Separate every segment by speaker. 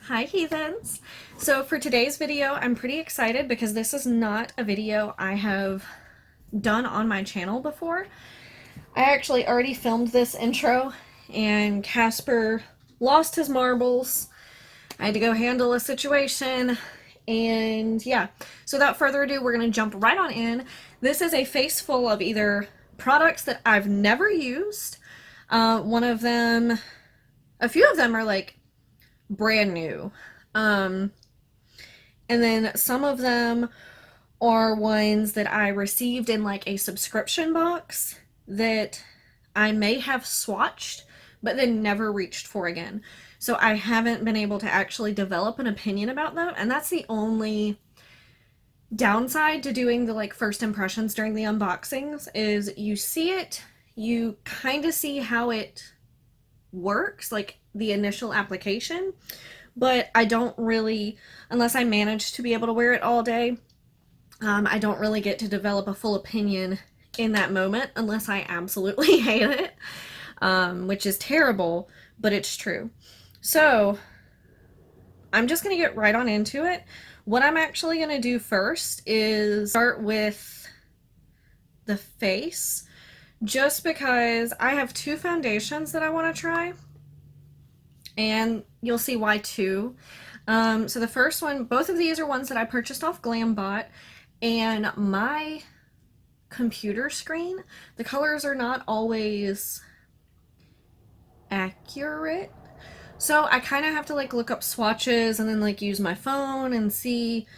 Speaker 1: Hi heathens! So for today's video, I'm pretty excited because this is not a video I have done on my channel before. I actually already filmed this intro and Casper lost his marbles. I had to go handle a situation and yeah. So without further ado, we're going to jump right on in. This is a face full of either products that I've never used. A few of them are like brand new. Um, and then some of them are ones that I received in like a subscription box that I may have swatched, but then never reached for again. So I haven't been able to actually develop an opinion about them, and that's the only downside to doing the like first impressions during the unboxings is you see it, you kind of see how it works, like the initial application, but I don't really, unless I manage to be able to wear it all day, I don't really get to develop a full opinion in that moment unless I absolutely hate it, which is terrible, but it's true. So I'm just going to get right on into it. What I'm actually going to do first is start with the face, just because I have two foundations that I want to try, and you'll see why two. So the first one, both of these are ones that I purchased off GlamBot, and my computer screen, the colors are not always accurate. So I kind of have to like look up swatches and then like use my phone and see.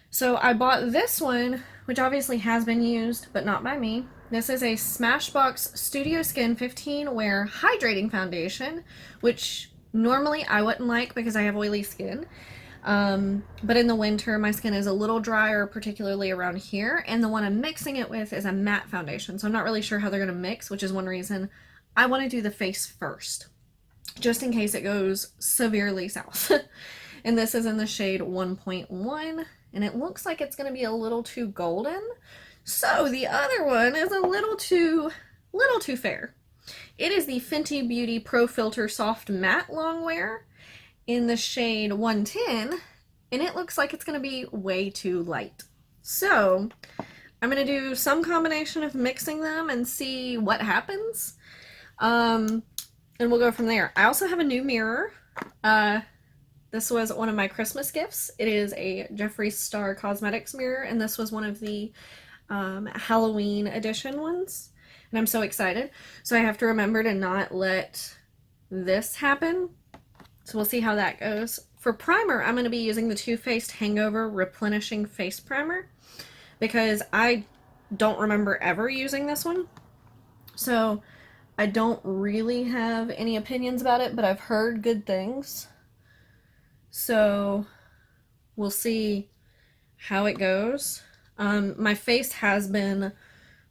Speaker 1: So I bought this one, which obviously has been used, but not by me. This is a Smashbox Studio Skin 15 Wear Hydrating Foundation, which normally I wouldn't like because I have oily skin. But in the winter, my skin is a little drier, particularly around here, and the one I'm mixing it with is a matte foundation, so I'm not really sure how they're going to mix, which is one reason I want to do the face first, just in case it goes severely south. And this is in the shade 1.1, and it looks like it's going to be a little too golden, so the other one is a little too fair. It is the Fenty Beauty Pro Filter Soft Matte Longwear in the shade 110, and it looks like it's going to be way too light. So I'm going to do some combination of mixing them and see what happens. And we'll go from there. I also have a new mirror. This was one of my Christmas gifts. It is a Jeffree Star Cosmetics mirror, and this was one of the Halloween edition ones. And I'm so excited. So I have to remember to not let this happen. So we'll see how that goes. For primer, I'm going to be using the Too Faced Hangover Replenishing Face Primer because I don't remember ever using this one. So I don't really have any opinions about it, but I've heard good things. So we'll see how it goes. My face has been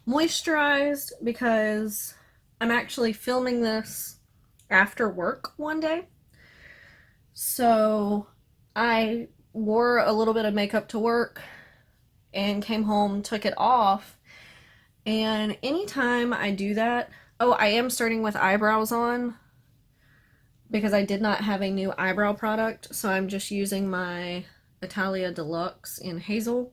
Speaker 1: moisturized because I'm actually filming this after work one day. So I wore a little bit of makeup to work and came home, took it off, and anytime I do that, oh, I am starting with eyebrows on because I did not have a new eyebrow product, so I'm just using my Italia Deluxe in Hazel.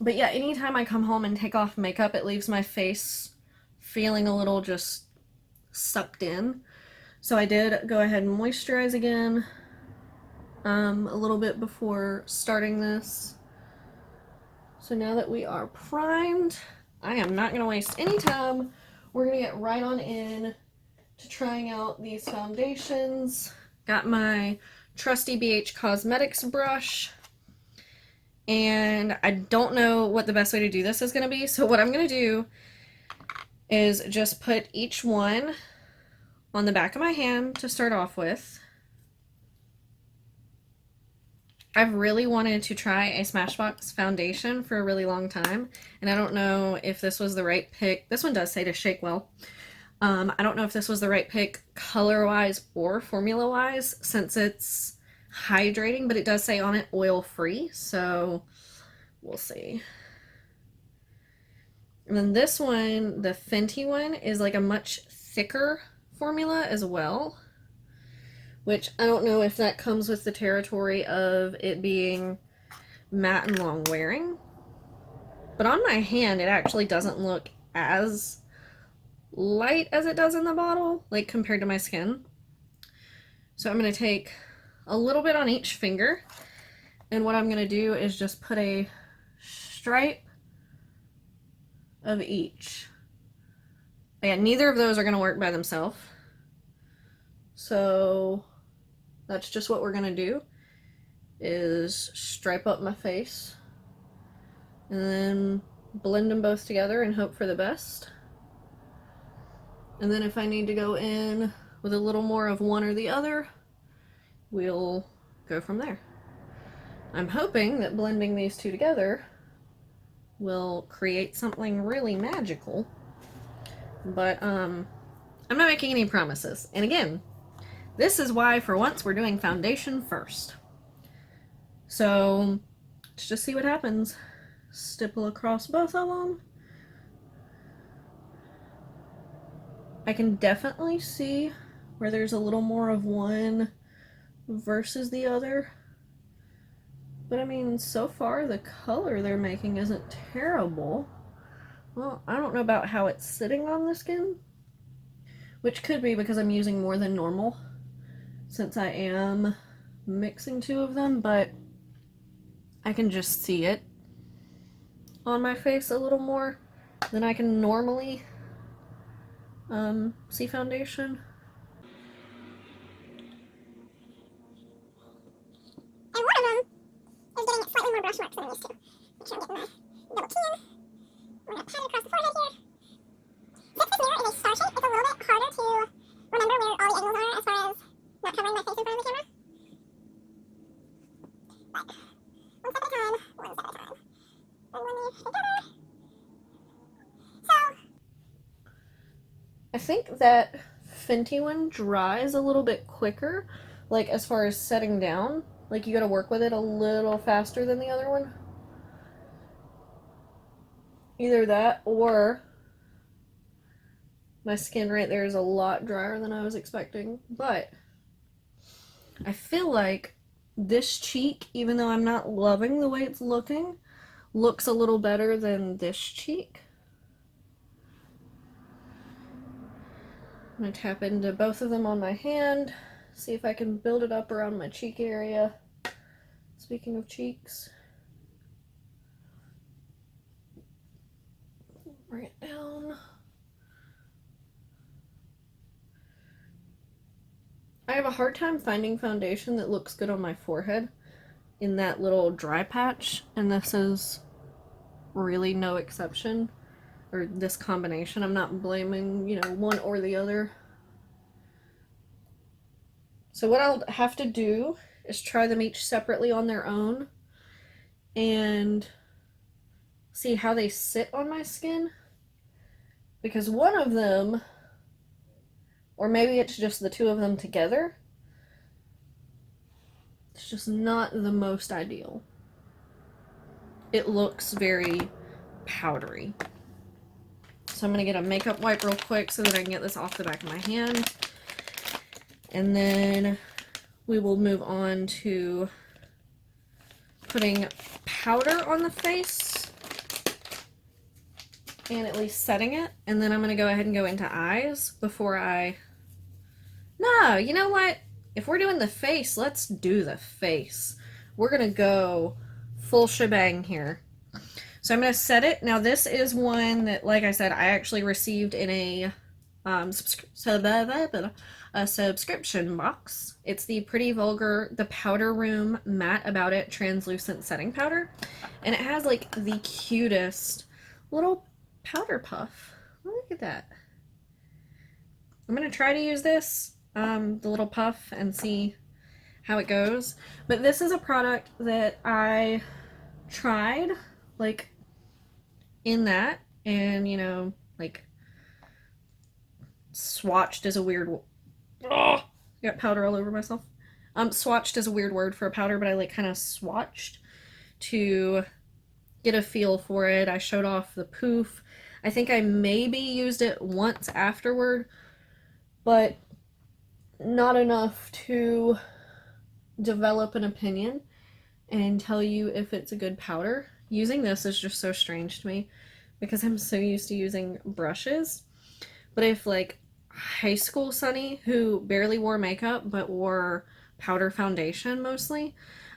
Speaker 1: But yeah, anytime I come home and take off makeup, it leaves my face feeling a little just sucked in. So I did go ahead and moisturize again a little bit before starting this. So now that we are primed, I am not going to waste any time. We're going to get right on in to trying out these foundations. Got my trusty BH Cosmetics brush. And I don't know what the best way to do this is going to be. So what I'm going to do is just put each one on the back of my hand to start off with. I've really wanted to try a Smashbox foundation for a really long time, and I don't know if this was the right pick. This one does say to shake well. I don't know if this was the right pick color-wise or formula-wise since it's hydrating, but it does say on it oil-free, so we'll see. And then this one, the Fenty one, is like a much thicker formula as well. which I don't know if that comes with the territory of it being matte and long wearing. But on my hand, it actually doesn't look as light as it does in the bottle, like compared to my skin. So I'm going to take a little bit on each finger, and what I'm going to do is just put a stripe of each. Yeah, neither of those are going to work by themselves. So that's just what we're going to do, is stripe up my face and then blend them both together and hope for the best. And then if I need to go in with a little more of one or the other, we'll go from there. I'm hoping that blending these two together will create something really magical, but I'm not making any promises. And again, this is why for once we're doing foundation first. So let's just see what happens. Stipple across both of them. I can definitely see where there's a little more of one versus the other. But I mean, so far the color they're making isn't terrible. Well, I don't know about how it's sitting on the skin, which could be because I'm using more than normal since I am mixing two of them, but I can just see it on my face a little more than I can normally see foundation.
Speaker 2: And one of them is getting slightly more brush marks than I'm used to. Make sure I'm getting my double tan. I'm going to pat it across the forehead here. Since this mirror is a star shape, it's a little bit harder to remember where all the angles are as far as not covering my face in front of the camera. But one step at a time, one step at a time. And when these together. So
Speaker 1: I think that Fenty one dries a little bit quicker, like as far as setting down. Like you gotta work with it a little faster than the other one. Either that or my skin right there is a lot drier than I was expecting. But I feel like this cheek, even though I'm not loving the way it's looking, looks a little better than this cheek. I'm going to tap into both of them on my hand, see if I can build it up around my cheek area. Speaking of cheeks, bring it down. I have a hard time finding foundation that looks good on my forehead in that little dry patch, and this is really no exception. Or this combination. I'm not blaming, you know, one or the other. So what I'll have to do is try them each separately on their own and see how they sit on my skin. Because one of them, or maybe it's just the two of them together, it's just not the most ideal. It looks very powdery. So I'm going to get a makeup wipe real quick so that I can get this off the back of my hand. And then we will move on to putting powder on the face and at least setting it. And then I'm going to go ahead and go into eyes before I... No, you know what? If we're doing the face, let's do the face. We're going to go full shebang here. So I'm going to set it. Now this is one that, like I said, I actually received in a subscription box. It's the Pretty Vulgar, the Powder Room Matte About It Translucent Setting Powder. And it has like the cutest little powder puff. Look at that. I'm going to try to use this, the little puff, and see how it goes. But this is a product that I tried, like, in that, and, you know, like, swatched is a weird... Oh, got powder all over myself. Swatched is a weird word for a powder, but I, like, kind of swatched to get a feel for it. I showed off the poof. I think I maybe used it once afterward, but not enough to develop an opinion and tell you if it's a good powder. Using this is just so strange to me because I'm so used to using brushes. But if like high school Sunny, who barely wore makeup but wore powder foundation mostly,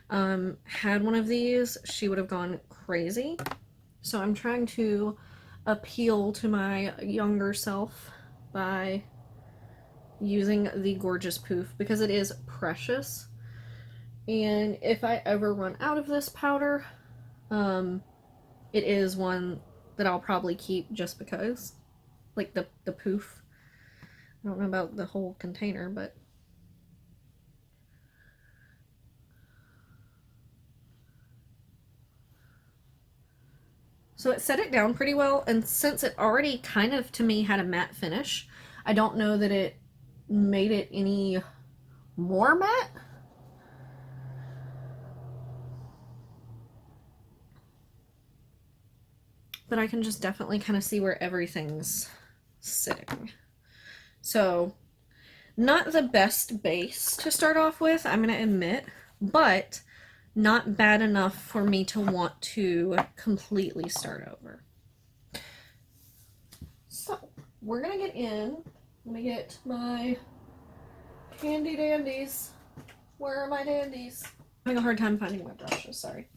Speaker 1: had one of these, she would have gone crazy. So I'm trying to appeal to my younger self by using the Gorgeous Poof because it is precious. And if I ever run out of this powder, it is one that I'll probably keep just because. Like the poof. I don't know about the whole container, but so it set it down pretty well, and since it already kind of to me had a matte finish, I don't know that it made it any more matte. But I can just definitely kind of see where everything's sitting. So, not the best base to start off with, I'm going to admit, but not bad enough for me to want to completely start over. So, we're going to get in. Let me get my handy dandies. Where are my dandies? I'm having a hard time finding my brushes, sorry.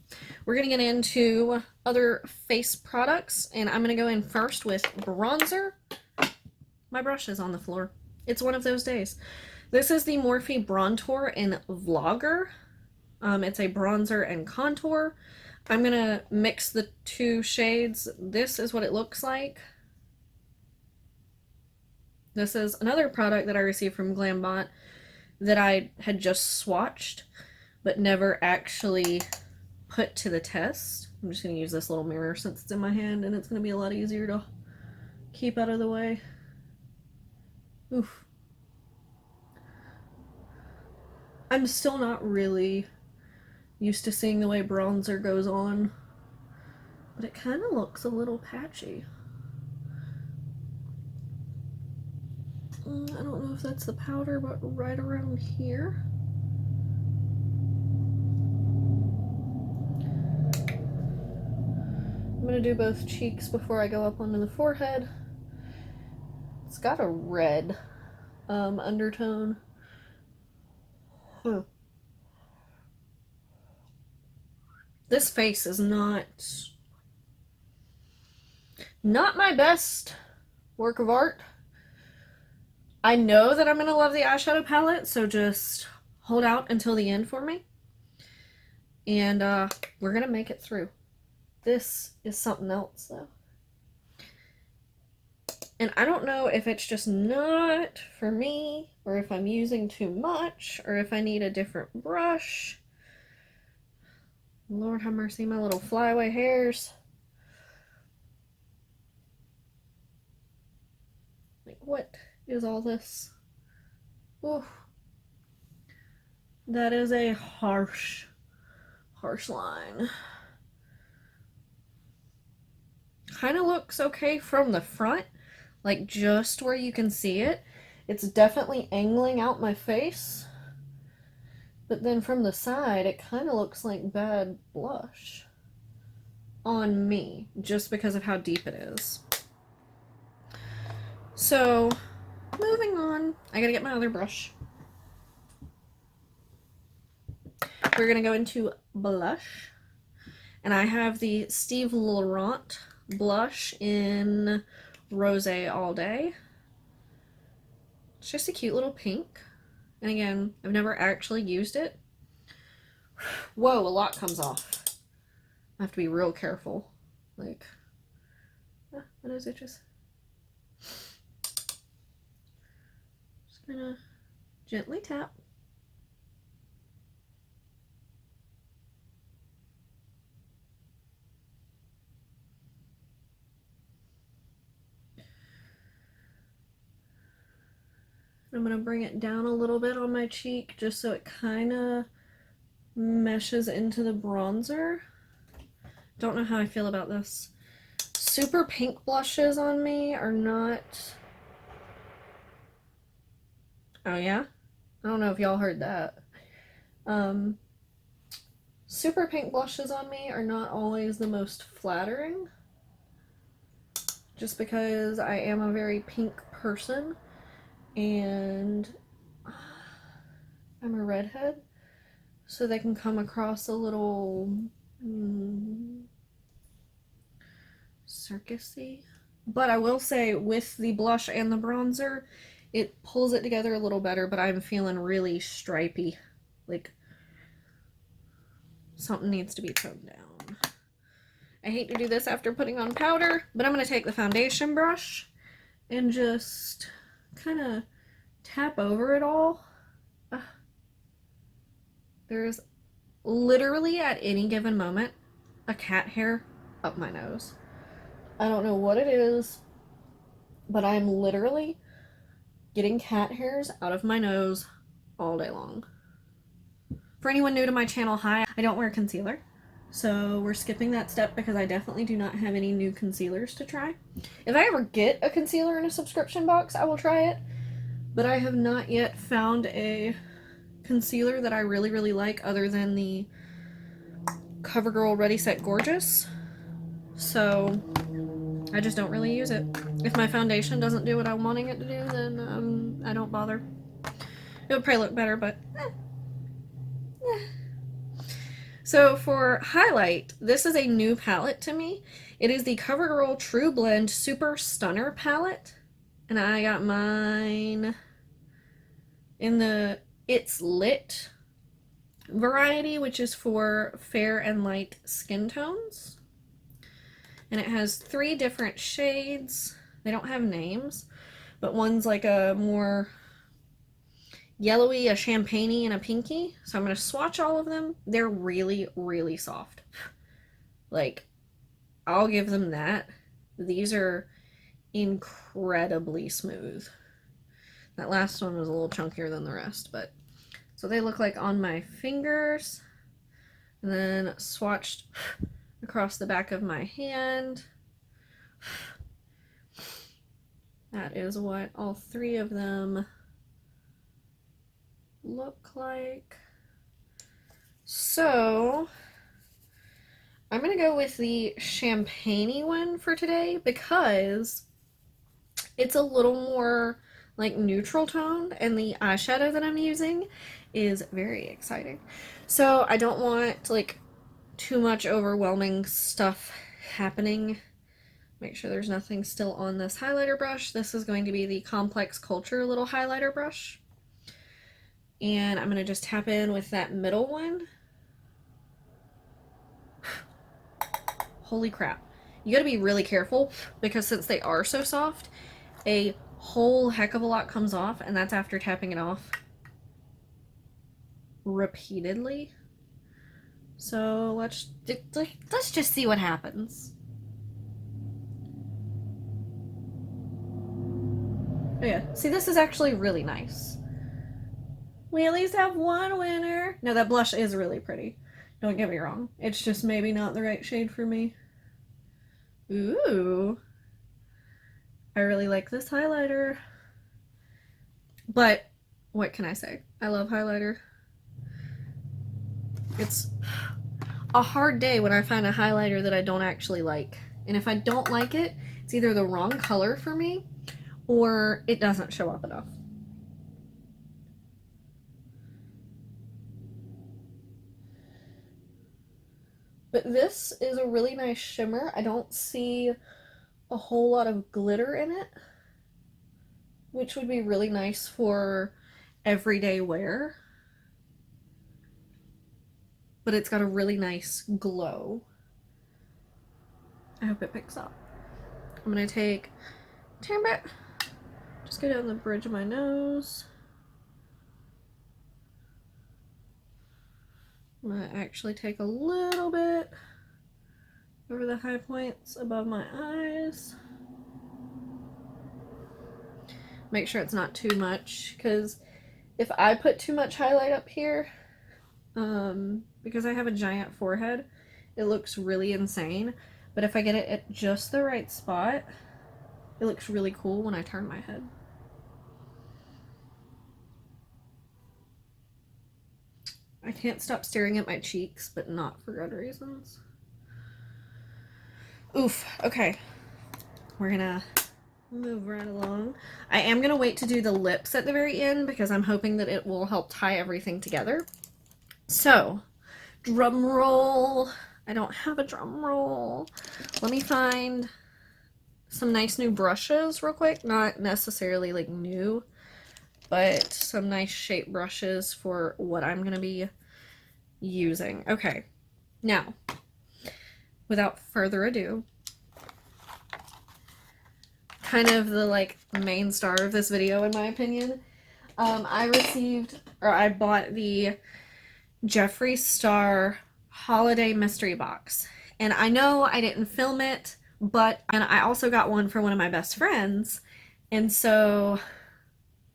Speaker 1: We're going to get into other face products, and I'm going to go in first with bronzer. My brush is on the floor. It's one of those days. This is the Morphe Bronzer in Vlogger. It's a bronzer and contour. I'm going to mix the two shades. This is what it looks like. This is another product that I received from Glambot that I had just swatched but never actually put to the test. I'm just going to use this little mirror since it's in my hand and it's going to be a lot easier to keep out of the way. Oof. I'm still not really used to seeing the way bronzer goes on, but it kind of looks a little patchy. I don't know if that's the powder, but right around here. I'm going to do both cheeks before I go up onto the forehead. It's got a red undertone. This face is not my best work of art. I know that I'm going to love the eyeshadow palette, so just hold out until the end for me. And we're going to make it through. This is something else, though. And I don't know if it's just not for me, or if I'm using too much, or if I need a different brush. Lord have mercy, my little flyaway hairs. Like, what is all this? Ooh. That is a harsh line. Kind of looks okay from the front, like just where you can see it. It's definitely angling out my face. But then from the side, it kind of looks like bad blush on me, just because of how deep it is. So, moving on. I gotta get my other brush. We're gonna go into blush. And I have the Steve Laurent blush in Rose All Day. It's just a cute little pink. And again, I've never actually used it. Whoa, a lot comes off. I have to be real careful. Like, my nose itches. Just gonna gently tap. I'm going to bring it down a little bit on my cheek just so it kind of meshes into the bronzer. Don't know how I feel about this. Super pink blushes on me are not... Oh yeah? I don't know if y'all heard that. Um, Super pink blushes on me are not always the most flattering, just because I am a very pink person and I'm a redhead, so they can come across a little circusy. But I will say, with the blush and the bronzer, it pulls it together a little better, but I'm feeling really stripey. Like, something needs to be toned down. I hate to do this after putting on powder, but I'm going to take the foundation brush and just kind of tap over it all. There's literally at any given moment a cat hair up my nose. I don't know what it is, but I'm literally getting cat hairs out of my nose all day long. For anyone new to my channel, hi, I don't wear concealer. So we're skipping that step because I definitely do not have any new concealers to try. If I ever get a concealer in a subscription box, I will try it. But I have not yet found a concealer that I really, really like other than the CoverGirl Ready Set Gorgeous. So I just don't really use it. If my foundation doesn't do what I'm wanting it to do, then I don't bother. It would probably look better, but So for highlight, this is a new palette to me. It is the CoverGirl True Blend Super Stunner palette. And I got mine in the It's Lit variety, which is for fair and light skin tones. And it has 3 different shades. They don't have names, but one's like a more yellowy, a champagne-y, and a pinky. So I'm going to swatch all of them. They're really, really soft. Like, I'll give them that. These are incredibly smooth. That last one was a little chunkier than the rest, but so they look like on my fingers. And then swatched across the back of my hand. That is what all 3 of them look like. So I'm gonna go with the champagne-y one for today because it's a little more like neutral toned, and the eyeshadow that I'm using is very exciting. So I don't want like too much overwhelming stuff happening. Make sure there's nothing still on this highlighter brush. This is going to be the Complex Culture little highlighter brush. And I'm going to just tap in with that middle one. Holy crap. You got to be really careful because since they are so soft, a whole heck of a lot comes off, and that's after tapping it off repeatedly. So let's just see what happens. Oh yeah, see, this is actually really nice. We at least have one winner. No, that blush is really pretty. Don't get me wrong. It's just maybe not the right shade for me. Ooh. I really like this highlighter. But what can I say? I love highlighter. It's a hard day when I find a highlighter that I don't actually like. And if I don't like it, it's either the wrong color for me or it doesn't show up enough. But this is a really nice shimmer. I don't see a whole lot of glitter in it, which would be really nice for everyday wear. But it's got a really nice glow. I hope it picks up. I'm gonna take a tiny bit, just go down the bridge of my nose. I'm gonna actually take a little bit over the high points above my eyes. Make sure it's not too much, because if I put too much highlight up here, because I have a giant forehead, it looks really insane. But if I get it at just the right spot, it looks really cool when I turn my head. I can't stop staring at my cheeks, but not for good reasons. Oof. Okay. We're gonna move right along. I am gonna wait to do the lips at the very end because I'm hoping that it will help tie everything together. So, drum roll. I don't have a drum roll. Let me find some nice new brushes real quick. Not necessarily like new, but some nice shape brushes for what I'm gonna be using. Okay, now, without further ado, kind of the like main star of this video in my opinion, I bought the Jeffree Star Holiday Mystery Box. And I know I didn't film it, but and I also got one for one of my best friends. And so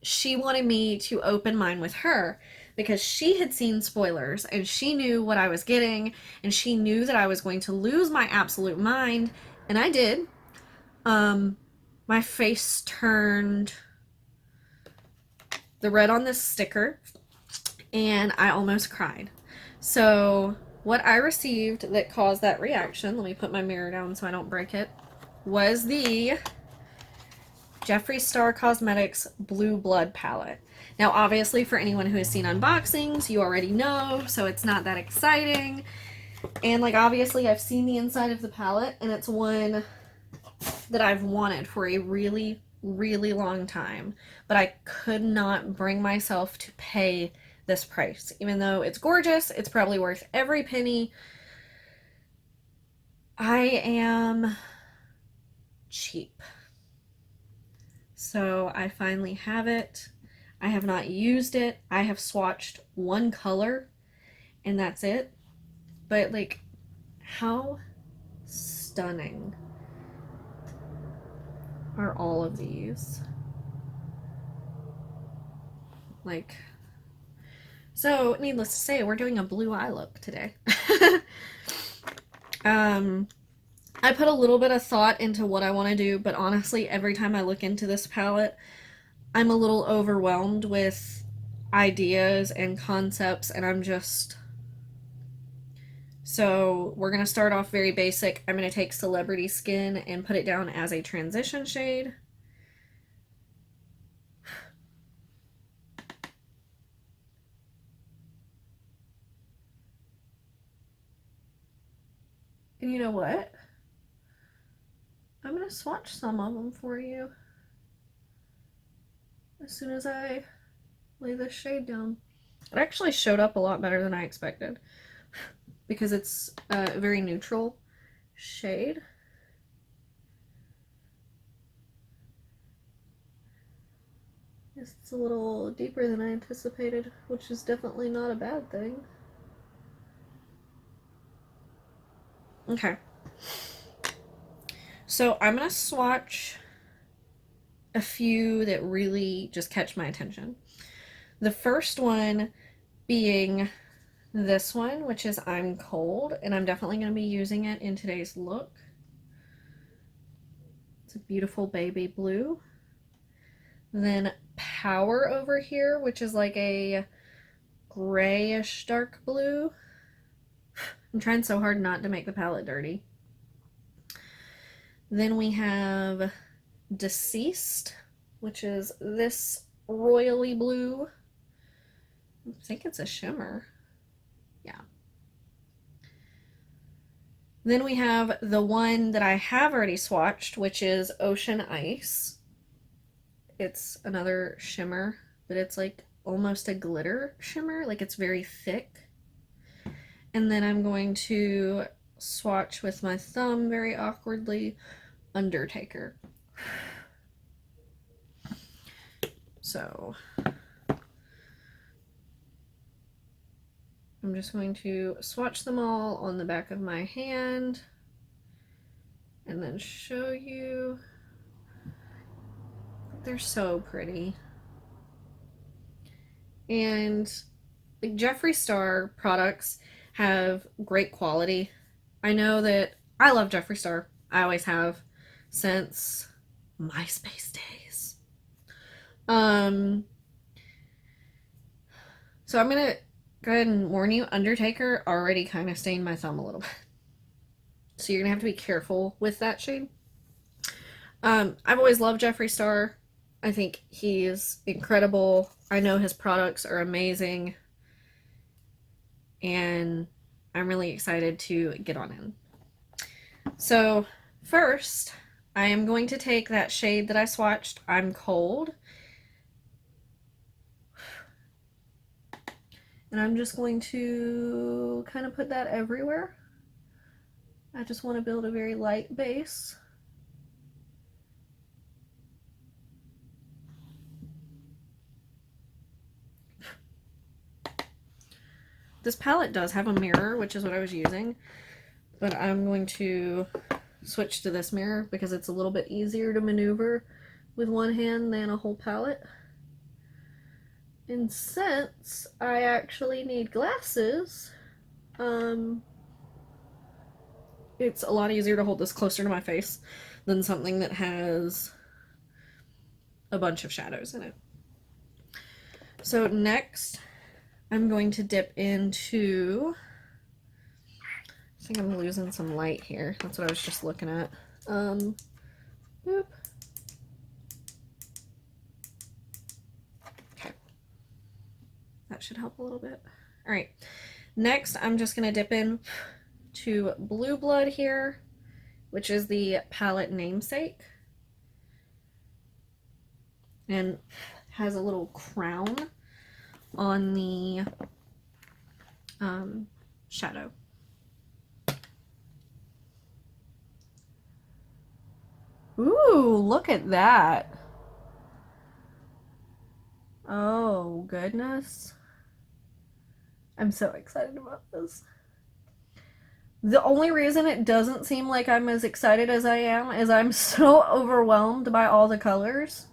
Speaker 1: she wanted me to open mine with her because she had seen spoilers and she knew what I was getting and she knew that I was going to lose my absolute mind, and I did. My face turned the red on this sticker and I almost cried. So what I received that caused that reaction, let me put my mirror down so I don't break it, was the Jeffree Star Cosmetics Blue Blood Palette. Now, obviously, for anyone who has seen unboxings, you already know, so it's not that exciting. And, like, obviously, I've seen the inside of the palette, and it's one that I've wanted for a really, really long time. But I could not bring myself to pay this price. Even though it's gorgeous, it's probably worth every penny. I am cheap. So I finally have it. I have not used it. I have swatched one color and that's it. But like, how stunning are all of these? Like, so needless to say, we're doing a blue eye look today. I put a little bit of thought into what I want to do, but honestly, every time I look into this palette, I'm a little overwhelmed with ideas and concepts, and I'm just... So we're going to start off very basic. I'm going to take Celebrity Skin and put it down as a transition shade. And you know what? I'm going to swatch some of them for you as soon as I lay this shade down. It actually showed up a lot better than I expected because it's a very neutral shade. It's a little deeper than I anticipated, which is definitely not a bad thing. Okay. So I'm going to swatch a few that really just catch my attention. The first one being this one, which is I'm Cold, and I'm definitely going to be using it in today's look. It's a beautiful baby blue. Then Power over here, which is like a grayish dark blue. I'm trying so hard not to make the palette dirty. Then we have Deceased, which is this royally blue. I think it's a shimmer. Yeah. Then we have the one that I have already swatched, which is Ocean Ice. It's another shimmer, but it's like almost a glitter shimmer, like it's very thick. And then I'm going to swatch with my thumb very awkwardly Undertaker. So I'm just going to swatch them all on the back of my hand and then show you. They're so pretty. And like Jeffree Star products have great quality. I know that I love Jeffree Star. I always have since MySpace days. So I'm gonna Go ahead and warn you, Undertaker already kind of stained my thumb a little bit. So you're gonna have to be careful with that shade. I've always loved Jeffree Star. I think he's incredible. I know his products are amazing. And I'm really excited to get on in. So first, I am going to take that shade that I swatched, I'm Cold. And I'm just going to kind of put that everywhere. I just want to build a very light base. This palette does have a mirror, which is what I was using, but I'm going to switch to this mirror because it's a little bit easier to maneuver with one hand than a whole palette. And since I actually need glasses, it's a lot easier to hold this closer to my face than something that has a bunch of shadows in it. So next, I'm going to dip into, I think I'm losing some light here. That's what I was just looking at. Boop. Okay. That should help a little bit. All right. Next, I'm just going to dip in to Blue Blood here, which is the palette namesake. And has a little crown on the shadow. Ooh, look at that. Oh, goodness. I'm so excited about this. The only reason it doesn't seem like I'm as excited as I am is I'm so overwhelmed by all the colors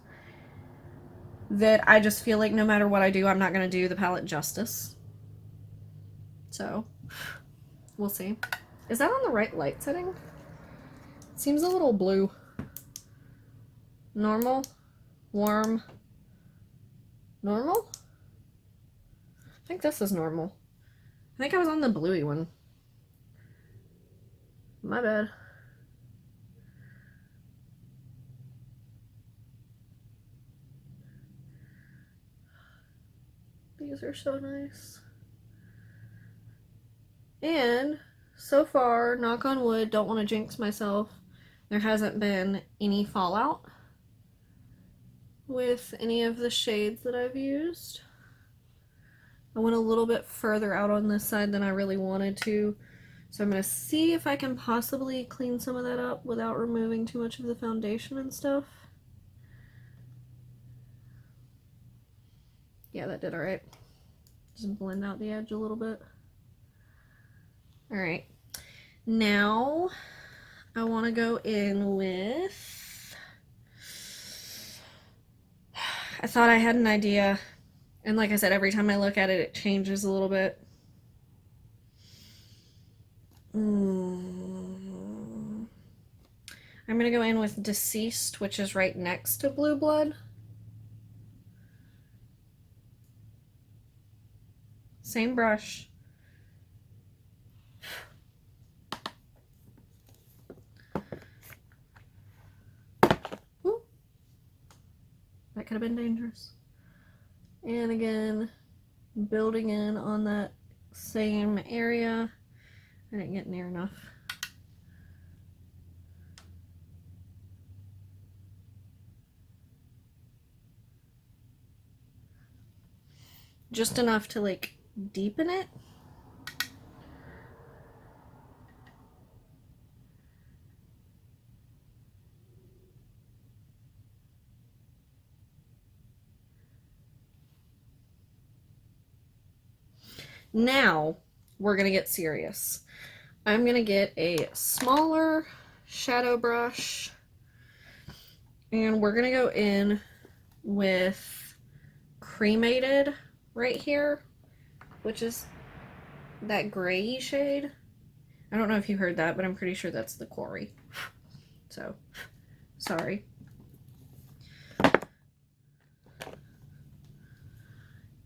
Speaker 1: that I just feel like no matter what I do, I'm not going to do the palette justice. So, we'll see. Is that on the right light setting? It seems a little blue. Normal, warm, normal? I think this is normal. I think I was on the bluey one. My bad. These are so nice. And so far, knock on wood, don't want to jinx myself, there hasn't been any fallout with any of the shades that I've used. I went a little bit further out on this side than I really wanted to, so I'm going to see if I can possibly clean some of that up without removing too much of the foundation and stuff. Yeah, that did alright. Just blend out the edge a little bit. Alright, now I want to go in with, I thought I had an idea, and like I said, every time I look at it, it changes a little bit. I'm going to go in with Deceased, which is right next to Blue Blood. Same brush. Ooh. That could have been dangerous. And again, building in on that same area. I didn't get near enough. Just enough to like deepen it. Now we're gonna get serious. I'm gonna get a smaller shadow brush and we're gonna go in with Cremated right here, which is that gray shade. I don't know if you heard that, but I'm pretty sure that's the quarry. So, sorry.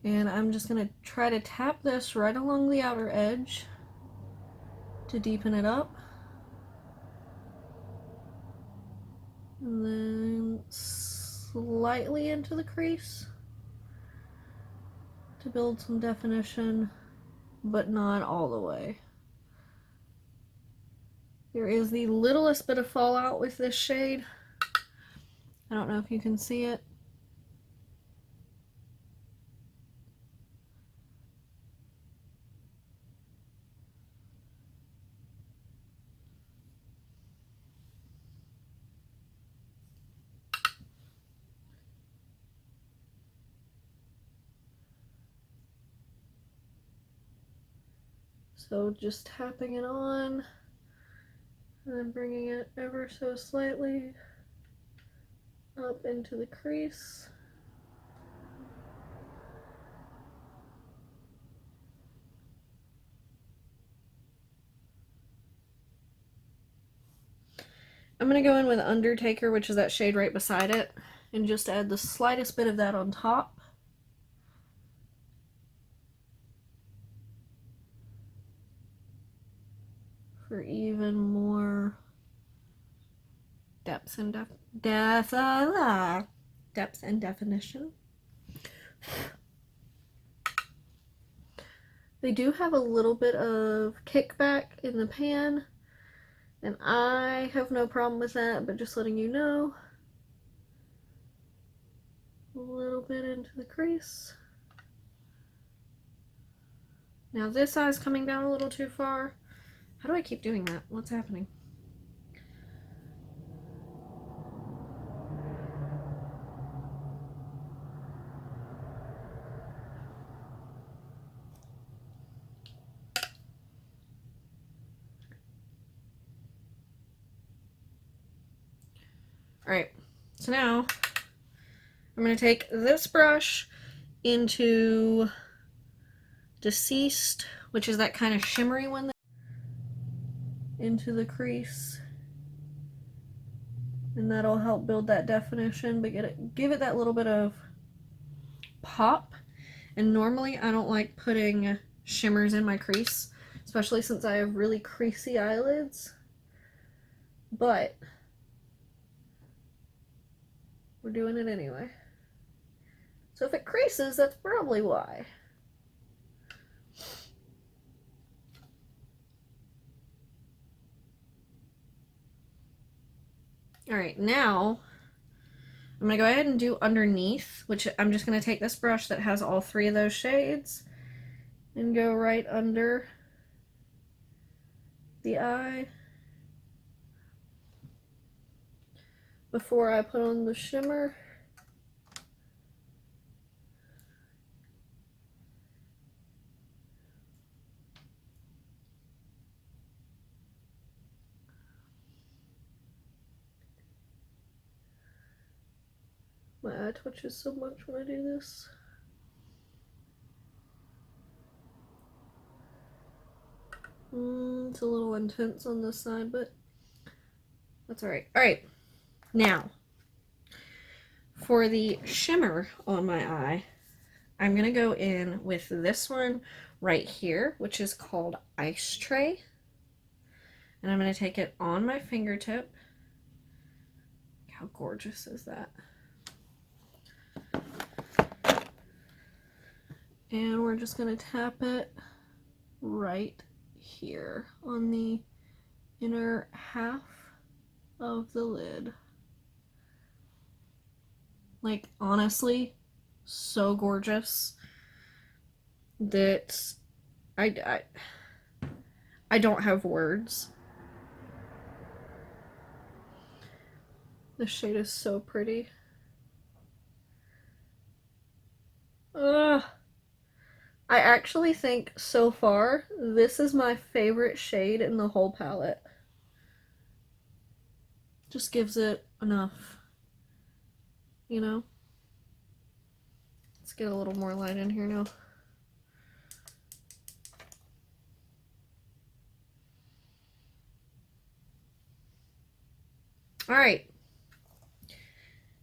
Speaker 1: And I'm just going to try to tap this right along the outer edge to deepen it up. And then slightly into the crease to build some definition, but not all the way. There is the littlest bit of fallout with this shade. I don't know if you can see it. So just tapping it on and then bringing it ever so slightly up into the crease. I'm going to go in with Undertaker, which is that shade right beside it, and just add the slightest bit of that on top. For even more depth and definition. They do have a little bit of kickback in the pan, and I have no problem with that, but just letting you know. A little bit into the crease. Now this eye's coming down a little too far. How do I keep doing that? What's happening? Alright, so now I'm going to take this brush into Deceased, which is that kind of shimmery one, into the crease. And that'll help build that definition, but give it that little bit of pop. And normally I don't like putting shimmers in my crease, especially since I have really creasy eyelids. But we're doing it anyway. So if it creases, that's probably why. Alright, now I'm going to go ahead and do underneath, which I'm just going to take this brush that has all three of those shades and go right under the eye before I put on the shimmer. My eye twitches so much when I do this. It's a little intense on this side, but that's alright. Alright, now for the shimmer on my eye, I'm going to go in with this one right here, which is called Ice Tray. And I'm going to take it on my fingertip. How gorgeous is that? And we're just going to tap it right here on the inner half of the lid. Like, honestly, so gorgeous that I don't have words. This shade is so pretty. I actually think so far this is my favorite shade in the whole palette. Just gives it enough, you know? Let's get a little more light in here now. Alright.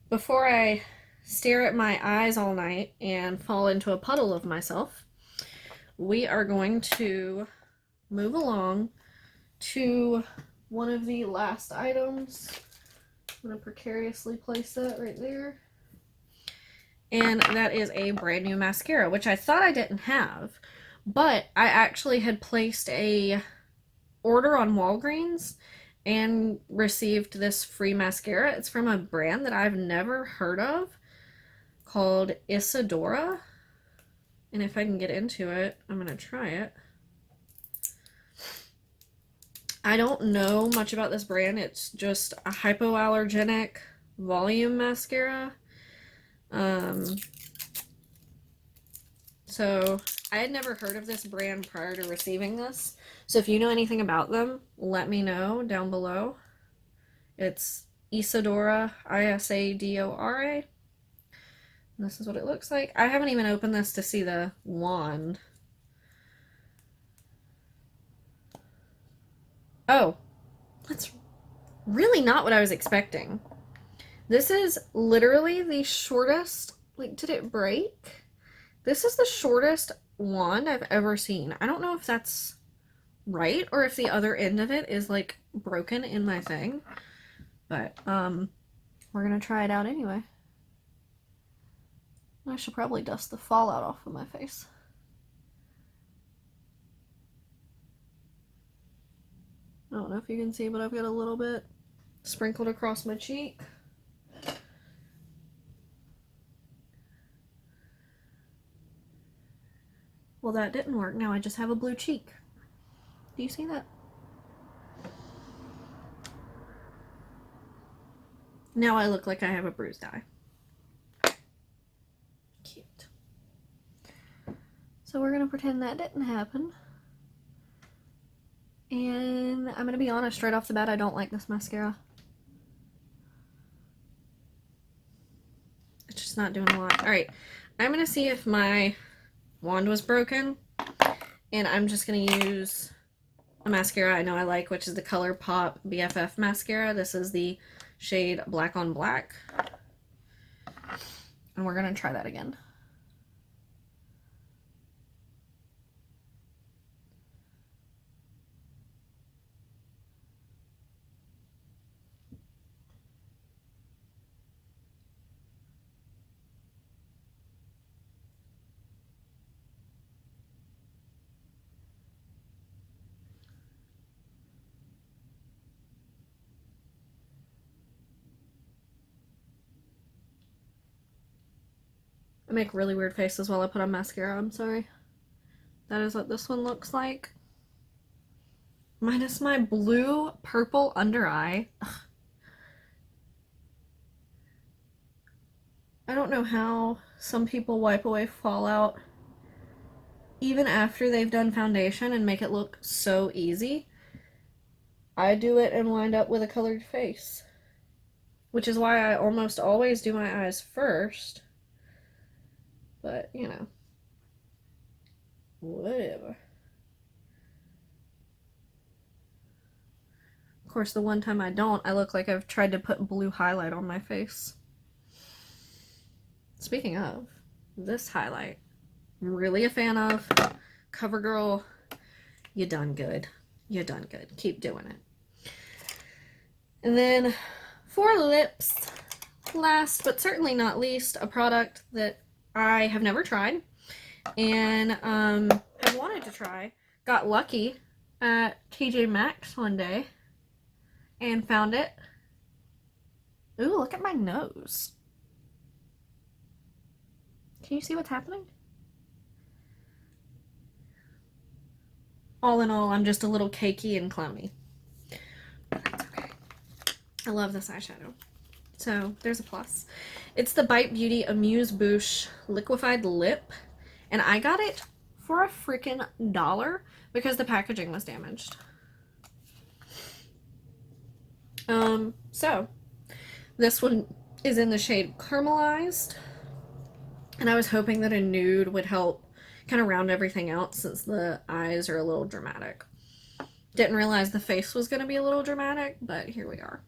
Speaker 1: Before I stare at my eyes all night and fall into a puddle of myself, we are going to move along to one of the last items. I'm going to precariously place that right there. And that is a brand new mascara, which I thought I didn't have, but I actually had placed a order on Walgreens and received this free mascara. It's from a brand that I've never heard of called Isadora. And if I can get into it, I'm going to try it. I don't know much about this brand. It's just a hypoallergenic volume mascara. So I had never heard of this brand prior to receiving this. So if you know anything about them, let me know down below. It's Isadora, Isadora. This is what it looks like. I haven't even opened this to see the wand. Oh, that's really not what I was expecting. This is literally the shortest, like, did it break? This is the shortest wand I've ever seen. I don't know if that's right or if the other end of it is like broken in my thing, but we're gonna try it out anyway. I should probably dust the fallout off of my face. I don't know if you can see, but I've got a little bit sprinkled across my cheek. Well, that didn't work. Now I just have a blue cheek. Do you see that? Now I look like I have a bruised eye. Cute. So we're going to pretend that didn't happen. And I'm going to be honest, right off the bat, I don't like this mascara. It's just not doing a lot. Alright, I'm going to see if my wand was broken. And I'm just going to use a mascara I know I like, which is the ColourPop BFF mascara. This is the shade Black on Black. And we're going to try that again. I make really weird faces while I put on mascara, I'm sorry. That is what this one looks like. Minus my blue purple under eye. Ugh. I don't know how some people wipe away fallout even after they've done foundation and make it look so easy. I do it and wind up with a colored face. Which is why I almost always do my eyes first. But, you know. Whatever. Of course, the one time I don't, I look like I've tried to put blue highlight on my face. Speaking of, this highlight, I'm really a fan of. CoverGirl, you done good. You done good. Keep doing it. And then for lips, last but certainly not least, a product that I have never tried and have wanted to try. Got lucky at TJ Maxx one day and found it. Ooh, look at my nose. Can you see what's happening? All in all, I'm just a little cakey and clowny. But that's okay. I love this eyeshadow. So there's a plus. It's the Bite Beauty Amuse Bouche Liquefied Lip. And I got it for a freaking $1 because the packaging was damaged. So this one is in the shade Caramelized. And I was hoping that a nude would help kind of round everything out since the eyes are a little dramatic. Didn't realize the face was going to be a little dramatic, but here we are.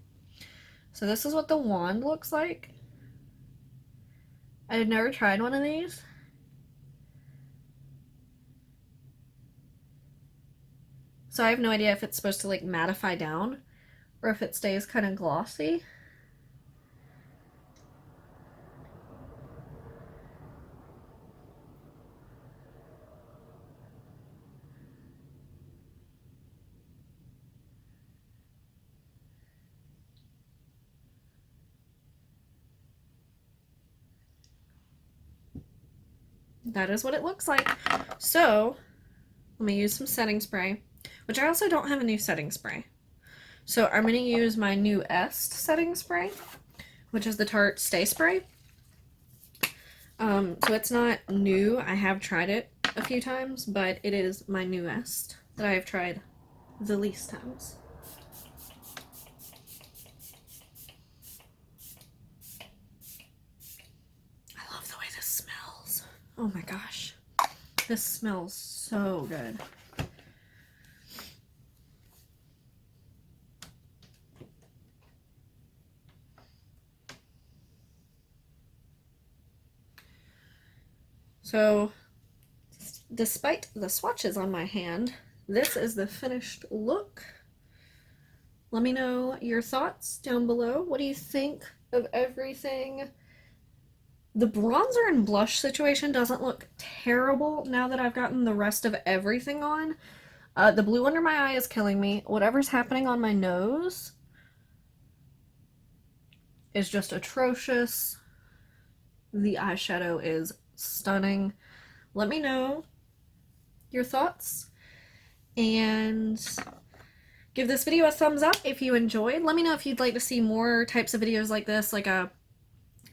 Speaker 1: So this is what the wand looks like. I had never tried one of these. So I have no idea if it's supposed to like mattify down or if it stays kind of glossy. That is what it looks like. So let me use some setting spray, which I also don't have a new setting spray. So I'm going to use my new Est setting spray, which is the Tarte Stay Spray. So it's not new. I have tried it a few times, but it is my newest that I have tried the least times. I love the way this smells. Oh my gosh. This smells so good. So, despite the swatches on my hand, this is the finished look. Let me know your thoughts down below. What do you think of everything? The bronzer and blush situation doesn't look terrible now that I've gotten the rest of everything on. The blue under my eye is killing me. Whatever's happening on my nose is just atrocious. The eyeshadow is stunning. Let me know your thoughts and give this video a thumbs up if you enjoyed. Let me know if you'd like to see more types of videos like this, like a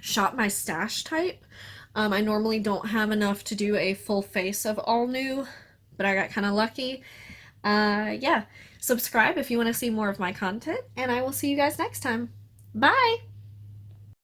Speaker 1: shop my stash type. I normally don't have enough to do a full face of all new, but I got kind of lucky. Yeah, subscribe if you want to see more of my content, and I will see you guys next time. Bye!